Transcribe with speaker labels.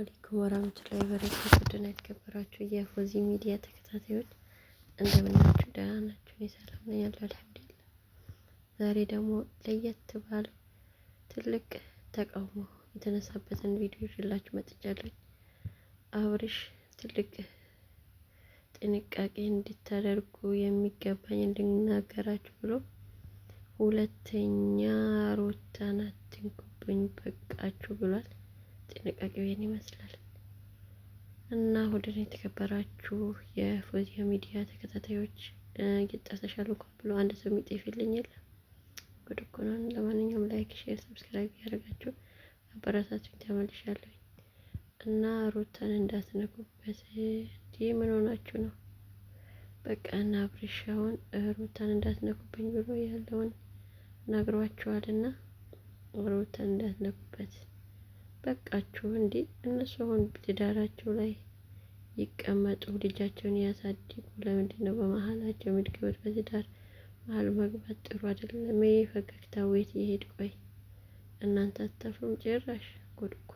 Speaker 1: አለይኩም ወራህመቱላሂ ወበረካቱ። ደህና የተከበራችሁ የፎዚ ሚዲያ ተከታታዮች እንደምናችሁ? ደህና ናችሁ? እኔ ሰላም ነኝ ያለው አልሐምዱሊላህ። ዛሬ ደግሞ ለየት ባለ ትልቅ ተቃውሞ የተነሳበትን ቪዲዮ ይዤላችሁ መጥቻለሁ። አብርሽ ትልቅ ጥንቃቄ እንድታደርጉ የሚገባኝ እንድናገራችሁ ብሎ ሁለተኛ ሩታን አትንኩብኝ በቃችሁ ብሏል። ጥንቃቄው ይሄን ይመስላል እና ወደኔ የተከበራችሁ የፎዚያ ሚዲያ ተከታታዮች ይጣሰሻሉ እንኳን ብሎ አንድ ሰው የሚጤፍልኝ የለም። ጉድ እኮ ነው። ለማንኛውም ላይክ፣ ሼር፣ ሰብስክራይብ ያደረጋችሁ አበረታቱኝ። ተመልሻለሁ እና ሩታን እንዳትነኩበት። ይህ ምን ሆናችሁ ነው? በቃ እና አብርሽ አሁን ሩታን እንዳትነኩብኝ ብሎ ያለውን ነግሯቸዋልና ሩታን እንዳትነኩበት በቃችሁ። እንዴ እነሱ አሁን ትዳራቸው ላይ ይቀመጡ፣ ልጃቸውን ያሳድጉ። ለምንድን ነው በመሀላቸው የሚገቡት? በትዳር መሀል መግባት ጥሩ አይደለም። ይሄ ፈገግታ ወይት ይሄድ? ቆይ እናንተ አታፍሩም ጭራሽ? ጉድ እኮ